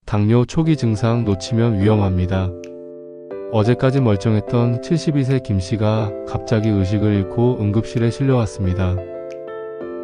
당뇨 초기 증상 놓치면 위험합니다. 어제까지 멀쩡했던 72세 김씨가 갑자기 의식을 잃고 응급실에 실려왔습니다.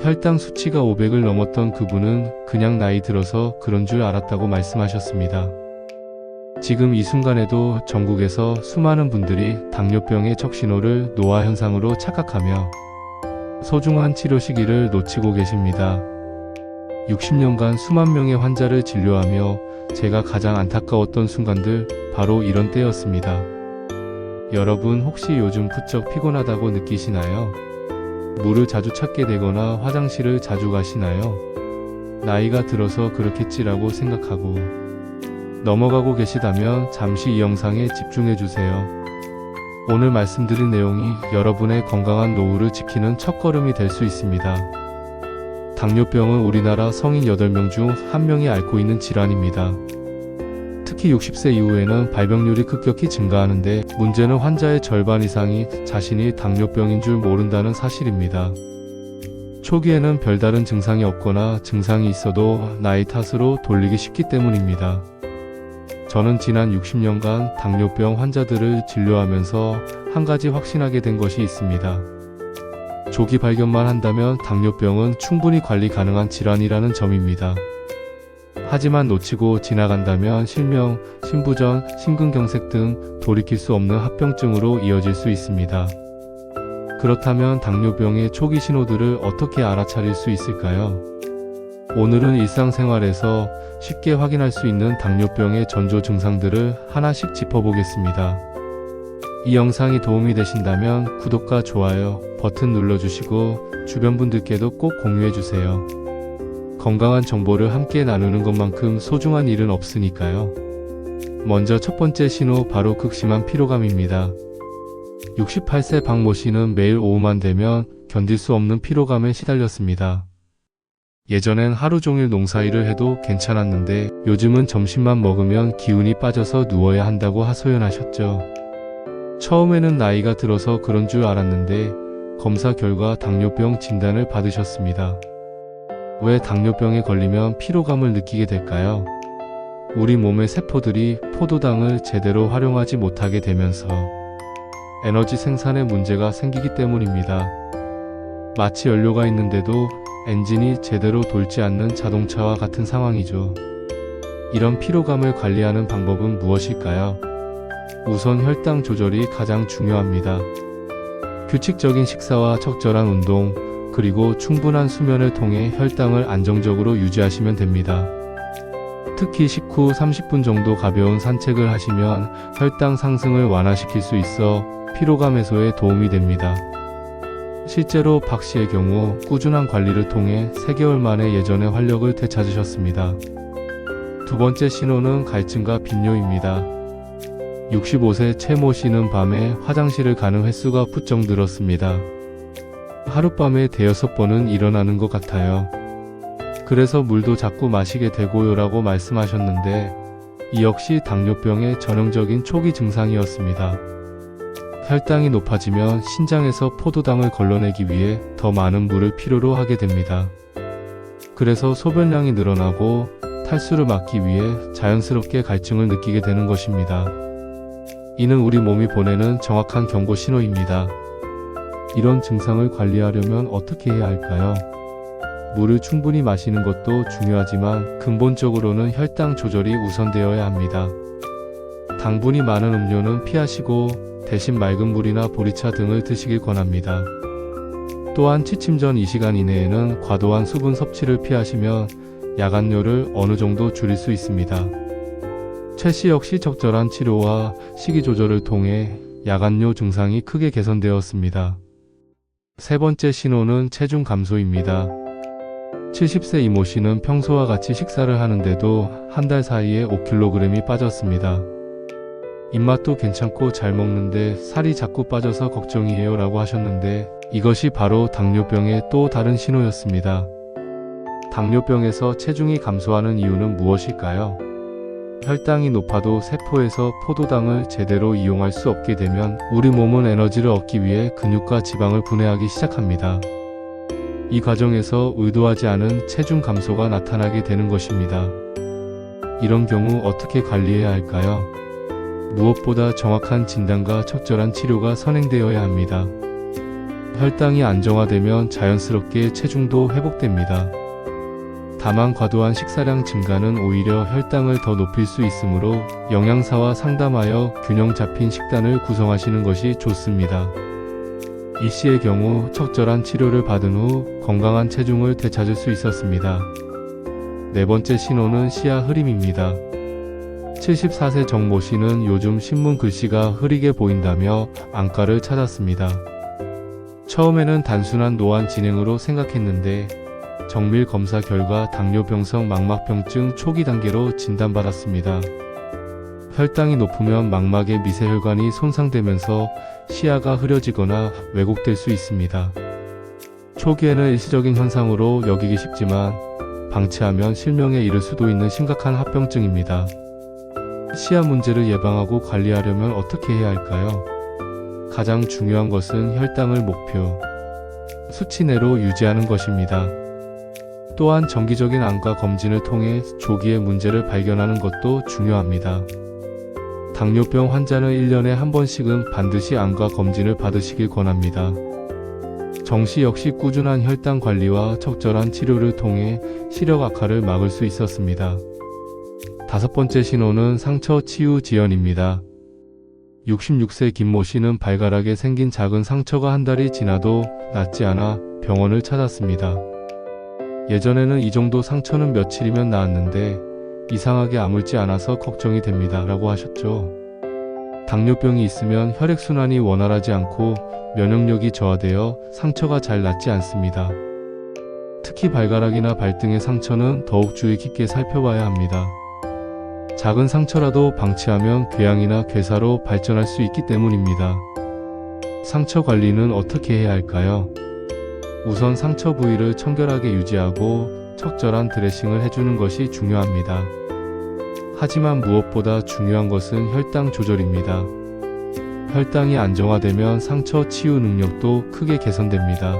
혈당 수치가 500을 넘었던 그분은 그냥 나이 들어서 그런 줄 알았다고 말씀하셨습니다. 지금 이 순간에도 전국에서 수많은 분들이 당뇨병의 척신호를 노화 현상으로 착각하며 소중한 치료 시기를 놓치고 계십니다. 60년간 수만 명의 환자를 진료하며 제가 가장 안타까웠던 순간들 바로 이런 때였습니다. 여러분 혹시 요즘 부쩍 피곤하다고 느끼시나요? 물을 자주 찾게 되거나 화장실을 자주 가시나요? 나이가 들어서 그렇겠지라고 생각하고 넘어가고 계시다면 잠시 이 영상에 집중해주세요. 오늘 말씀드린 내용이 여러분의 건강한 노후를 지키는 첫걸음이 될 수 있습니다. 당뇨병은 우리나라 성인 8명 중 1명이 앓고 있는 질환입니다. 특히 60세 이후에는 발병률이 급격히 증가하는데 문제는 환자의 절반 이상이 자신이 당뇨병인 줄 모른다는 사실입니다. 초기에는 별다른 증상이 없거나 증상이 있어도 나이 탓으로 돌리기 쉽기 때문입니다. 저는 지난 60년간 당뇨병 환자들을 진료하면서 한 가지 확신하게 된 것이 있습니다. 조기 발견만 한다면 당뇨병은 충분히 관리 가능한 질환이라는 점입니다. 하지만 놓치고 지나간다면 실명, 심부전, 심근경색 등 돌이킬 수 없는 합병증으로 이어질 수 있습니다. 그렇다면 당뇨병의 초기 신호들을 어떻게 알아차릴 수 있을까요? 오늘은 일상생활에서 쉽게 확인할 수 있는 당뇨병의 전조 증상들을 하나씩 짚어보겠습니다. 이 영상이 도움이 되신다면 구독과 좋아요 버튼 눌러주시고 주변 분들께도 꼭 공유해주세요. 건강한 정보를 함께 나누는 것만큼 소중한 일은 없으니까요. 먼저 첫 번째 신호 바로 극심한 피로감입니다. 68세 박모 씨는 매일 오후만 되면 견딜 수 없는 피로감에 시달렸습니다. 예전엔 하루 종일 농사일을 해도 괜찮았는데 요즘은 점심만 먹으면 기운이 빠져서 누워야 한다고 하소연하셨죠. 처음에는 나이가 들어서 그런 줄 알았는데 검사 결과 당뇨병 진단을 받으셨습니다. 왜 당뇨병에 걸리면 피로감을 느끼게 될까요? 우리 몸의 세포들이 포도당을 제대로 활용하지 못하게 되면서 에너지 생산에 문제가 생기기 때문입니다. 마치 연료가 있는데도 엔진이 제대로 돌지 않는 자동차와 같은 상황이죠. 이런 피로감을 관리하는 방법은 무엇일까요? 우선 혈당 조절이 가장 중요합니다. 규칙적인 식사와 적절한 운동, 그리고 충분한 수면을 통해 혈당을 안정적으로 유지하시면 됩니다. 특히 식후 30분 정도 가벼운 산책을 하시면 혈당 상승을 완화시킬 수 있어 피로감 해소에 도움이 됩니다. 실제로 박 씨의 경우 꾸준한 관리를 통해 3개월 만에 예전의 활력을 되찾으셨습니다. 두 번째 신호는 갈증과 빈뇨입니다. 65세 최 모 씨는 밤에 화장실을 가는 횟수가 부쩍 늘었습니다. 하룻밤에 5-6번은 일어나는 것 같아요. 그래서 물도 자꾸 마시게 되고요 라고 말씀하셨는데 이 역시 당뇨병의 전형적인 초기 증상이었습니다. 혈당이 높아지면 신장에서 포도당을 걸러내기 위해 더 많은 물을 필요로 하게 됩니다. 그래서 소변량이 늘어나고 탈수를 막기 위해 자연스럽게 갈증을 느끼게 되는 것입니다. 이는 우리 몸이 보내는 정확한 경고 신호입니다. 이런 증상을 관리하려면 어떻게 해야 할까요? 물을 충분히 마시는 것도 중요하지만 근본적으로는 혈당 조절이 우선되어야 합니다. 당분이 많은 음료는 피하시고 대신 맑은 물이나 보리차 등을 드시길 권합니다. 또한 취침 전 2시간 이내에는 과도한 수분 섭취를 피하시면 야간뇨를 어느 정도 줄일 수 있습니다. 최 씨 역시 적절한 치료와 식이 조절을 통해 야간뇨 증상이 크게 개선되었습니다. 세 번째 신호는 체중 감소입니다. 70세 이모 씨는 평소와 같이 식사를 하는데도 한 달 사이에 5kg이 빠졌습니다. 입맛도 괜찮고 잘 먹는데 살이 자꾸 빠져서 걱정이에요 라고 하셨는데 이것이 바로 당뇨병의 또 다른 신호였습니다. 당뇨병에서 체중이 감소하는 이유는 무엇일까요? 혈당이 높아도 세포에서 포도당을 제대로 이용할 수 없게 되면 우리 몸은 에너지를 얻기 위해 근육과 지방을 분해하기 시작합니다. 이 과정에서 의도하지 않은 체중 감소가 나타나게 되는 것입니다. 이런 경우 어떻게 관리해야 할까요? 무엇보다 정확한 진단과 적절한 치료가 선행되어야 합니다. 혈당이 안정화되면 자연스럽게 체중도 회복됩니다. 다만 과도한 식사량 증가는 오히려 혈당을 더 높일 수 있으므로 영양사와 상담하여 균형 잡힌 식단을 구성하시는 것이 좋습니다. 이 씨의 경우 적절한 치료를 받은 후 건강한 체중을 되찾을 수 있었습니다. 네 번째 신호는 시야 흐림입니다. 74세 정모 씨는 요즘 신문 글씨가 흐리게 보인다며 안과를 찾았습니다. 처음에는 단순한 노안 진행으로 생각했는데 정밀 검사 결과 당뇨병성 망막병증 초기 단계로 진단받았습니다. 혈당이 높으면 망막의 미세혈관이 손상되면서 시야가 흐려지거나 왜곡될 수 있습니다. 초기에는 일시적인 현상으로 여기기 쉽지만 방치하면 실명에 이를 수도 있는 심각한 합병증입니다. 시야 문제를 예방하고 관리하려면 어떻게 해야 할까요? 가장 중요한 것은 혈당을 목표 수치 내로 유지하는 것입니다. 또한 정기적인 안과 검진을 통해 조기에 문제를 발견하는 것도 중요합니다. 당뇨병 환자는 1년에 한 번씩은 반드시 안과 검진을 받으시길 권합니다. 정씨 역시 꾸준한 혈당 관리와 적절한 치료를 통해 시력 악화를 막을 수 있었습니다. 다섯 번째 신호는 상처 치유 지연입니다. 66세 김모 씨는 발가락에 생긴 작은 상처가 한 달이 지나도 낫지 않아 병원을 찾았습니다. 예전에는 이 정도 상처는 며칠이면 나았는데 이상하게 아물지 않아서 걱정이 됩니다 라고 하셨죠. 당뇨병이 있으면 혈액순환이 원활하지 않고 면역력이 저하되어 상처가 잘 낫지 않습니다. 특히 발가락이나 발등의 상처는 더욱 주의 깊게 살펴봐야 합니다. 작은 상처라도 방치하면 궤양이나 괴사로 발전할 수 있기 때문입니다. 상처 관리는 어떻게 해야 할까요? 우선 상처 부위를 청결하게 유지하고 적절한 드레싱을 해주는 것이 중요합니다. 하지만 무엇보다 중요한 것은 혈당 조절입니다. 혈당이 안정화되면 상처 치유 능력도 크게 개선됩니다.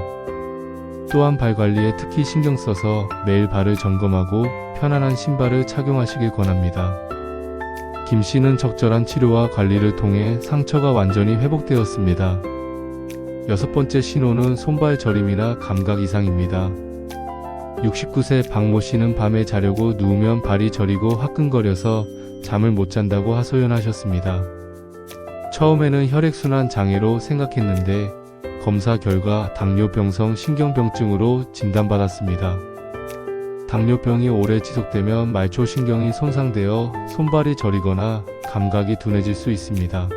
또한 발 관리에 특히 신경 써서 매일 발을 점검하고 편안한 신발을 착용하시길 권합니다. 김 씨는 적절한 치료와 관리를 통해 상처가 완전히 회복되었습니다. 여섯 번째 신호는 손발 저림이나 감각 이상입니다. 69세 박모 씨는 밤에 자려고 누우면 발이 저리고 화끈거려서 잠을 못 잔다고 하소연하셨습니다. 처음에는 혈액순환 장애로 생각했는데 검사 결과 당뇨병성 신경병증으로 진단받았습니다. 당뇨병이 오래 지속되면 말초신경이 손상되어 손발이 저리거나 감각이 둔해질 수 있습니다.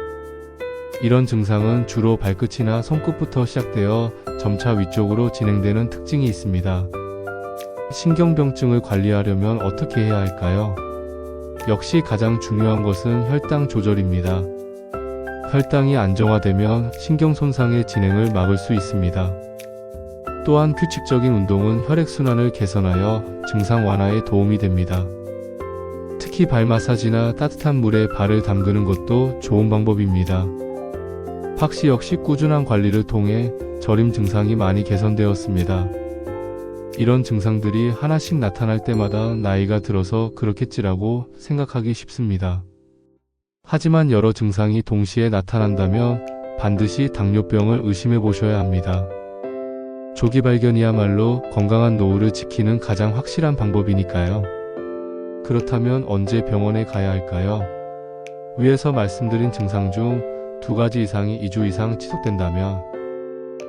이런 증상은 주로 발끝이나 손끝부터 시작되어 점차 위쪽으로 진행되는 특징이 있습니다. 신경병증을 관리하려면 어떻게 해야 할까요? 역시 가장 중요한 것은 혈당 조절입니다. 혈당이 안정화되면 신경 손상의 진행을 막을 수 있습니다. 또한 규칙적인 운동은 혈액순환을 개선하여 증상 완화에 도움이 됩니다. 특히 발 마사지나 따뜻한 물에 발을 담그는 것도 좋은 방법입니다. 박 씨 역시 꾸준한 관리를 통해 저림 증상이 많이 개선되었습니다. 이런 증상들이 하나씩 나타날 때마다 나이가 들어서 그렇겠지라고 생각하기 쉽습니다. 하지만 여러 증상이 동시에 나타난다면 반드시 당뇨병을 의심해 보셔야 합니다. 조기 발견이야말로 건강한 노후를 지키는 가장 확실한 방법이니까요. 그렇다면 언제 병원에 가야 할까요? 위에서 말씀드린 증상 중 2가지 이상이 2주 이상 지속된다면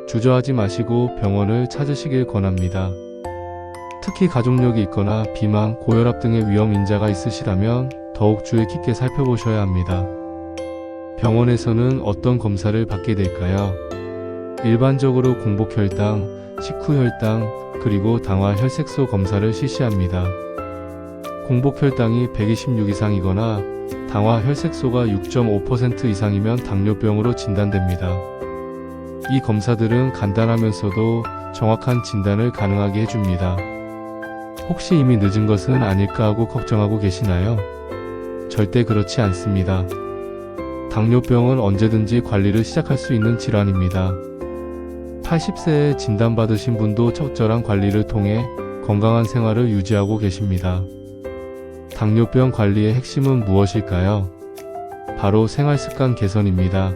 주저하지 마시고 병원을 찾으시길 권합니다. 특히 가족력이 있거나 비만, 고혈압 등의 위험 인자가 있으시다면 더욱 주의 깊게 살펴보셔야 합니다. 병원에서는 어떤 검사를 받게 될까요? 일반적으로 공복혈당, 식후혈당, 그리고 당화 혈색소 검사를 실시합니다. 공복혈당이 126 이상이거나 당화 혈색소가 6.5% 이상이면 당뇨병으로 진단됩니다. 이 검사들은 간단하면서도 정확한 진단을 가능하게 해줍니다. 혹시 이미 늦은 것은 아닐까 하고 걱정하고 계시나요? 절대 그렇지 않습니다. 당뇨병은 언제든지 관리를 시작할 수 있는 질환입니다. 80세에 진단받으신 분도 적절한 관리를 통해 건강한 생활을 유지하고 계십니다. 당뇨병 관리의 핵심은 무엇일까요? 바로 생활습관 개선입니다.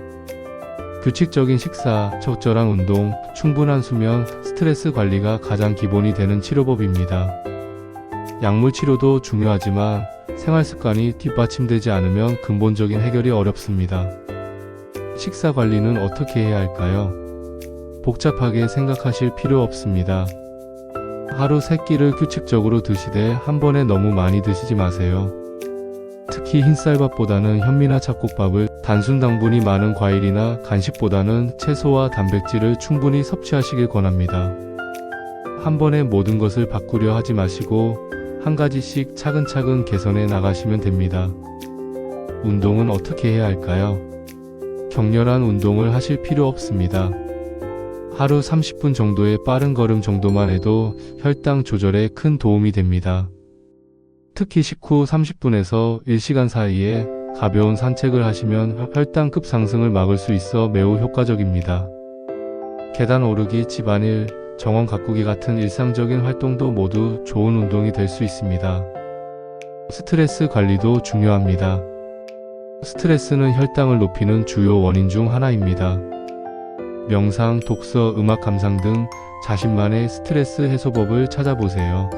규칙적인 식사, 적절한 운동, 충분한 수면, 스트레스 관리가 가장 기본이 되는 치료법입니다. 약물 치료도 중요하지만 생활습관이 뒷받침되지 않으면 근본적인 해결이 어렵습니다. 식사 관리는 어떻게 해야 할까요? 복잡하게 생각하실 필요 없습니다. 하루 3끼를 규칙적으로 드시되 한 번에 너무 많이 드시지 마세요. 특히 흰쌀밥보다는 현미나 잡곡밥을, 단순 당분이 많은 과일이나 간식보다는 채소와 단백질을 충분히 섭취하시길 권합니다. 한 번에 모든 것을 바꾸려 하지 마시고 한 가지씩 차근차근 개선해 나가시면 됩니다. 운동은 어떻게 해야 할까요? 격렬한 운동을 하실 필요 없습니다. 하루 30분 정도의 빠른 걸음 정도만 해도 혈당 조절에 큰 도움이 됩니다. 특히 식후 30분에서 1시간 사이에 가벼운 산책을 하시면 혈당 급상승을 막을 수 있어 매우 효과적입니다. 계단 오르기, 집안일, 정원 가꾸기 같은 일상적인 활동도 모두 좋은 운동이 될 수 있습니다. 스트레스 관리도 중요합니다. 스트레스는 혈당을 높이는 주요 원인 중 하나입니다. 명상, 독서, 음악 감상 등 자신만의 스트레스 해소법을 찾아보세요.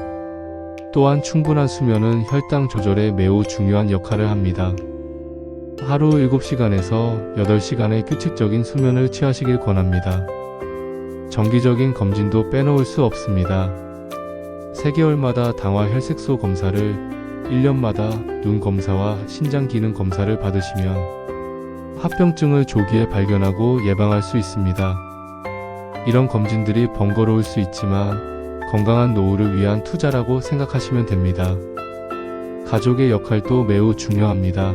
또한 충분한 수면은 혈당 조절에 매우 중요한 역할을 합니다. 하루 7시간에서 8시간의 규칙적인 수면을 취하시길 권합니다. 정기적인 검진도 빼놓을 수 없습니다. 3개월마다 당화 혈색소 검사를, 1년마다 눈 검사와 신장 기능 검사를 받으시면 합병증을 조기에 발견하고 예방할 수 있습니다. 이런 검진들이 번거로울 수 있지만 건강한 노후를 위한 투자라고 생각하시면 됩니다. 가족의 역할도 매우 중요합니다.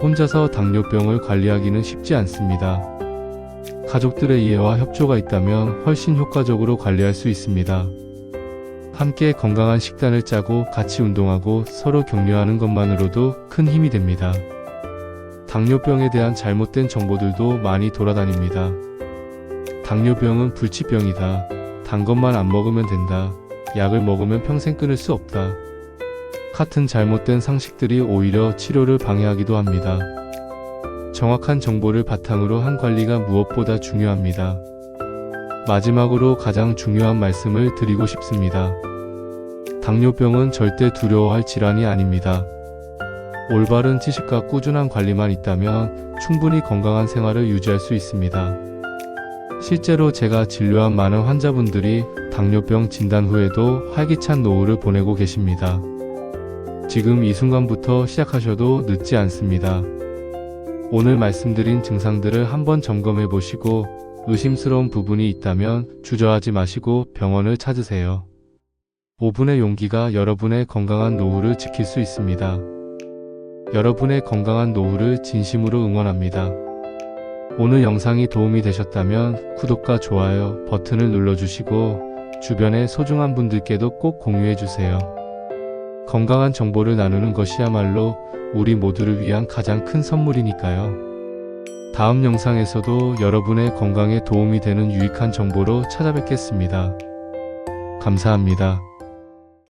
혼자서 당뇨병을 관리하기는 쉽지 않습니다. 가족들의 이해와 협조가 있다면 훨씬 효과적으로 관리할 수 있습니다. 함께 건강한 식단을 짜고 같이 운동하고 서로 격려하는 것만으로도 큰 힘이 됩니다. 당뇨병에 대한 잘못된 정보들도 많이 돌아다닙니다. 당뇨병은 불치병이다. 단 것만 안 먹으면 된다. 약을 먹으면 평생 끊을 수 없다. 같은 잘못된 상식들이 오히려 치료를 방해하기도 합니다. 정확한 정보를 바탕으로 한 관리가 무엇보다 중요합니다. 마지막으로 가장 중요한 말씀을 드리고 싶습니다. 당뇨병은 절대 두려워할 질환이 아닙니다. 올바른 지식과 꾸준한 관리만 있다면 충분히 건강한 생활을 유지할 수 있습니다. 실제로 제가 진료한 많은 환자분들이 당뇨병 진단 후에도 활기찬 노후를 보내고 계십니다. 지금 이 순간부터 시작하셔도 늦지 않습니다. 오늘 말씀드린 증상들을 한번 점검해 보시고 의심스러운 부분이 있다면 주저하지 마시고 병원을 찾으세요. 5분의 용기가 여러분의 건강한 노후를 지킬 수 있습니다. 여러분의 건강한 노후를 진심으로 응원합니다. 오늘 영상이 도움이 되셨다면 구독과 좋아요 버튼을 눌러주시고 주변의 소중한 분들께도 꼭 공유해주세요. 건강한 정보를 나누는 것이야말로 우리 모두를 위한 가장 큰 선물이니까요. 다음 영상에서도 여러분의 건강에 도움이 되는 유익한 정보로 찾아뵙겠습니다. 감사합니다.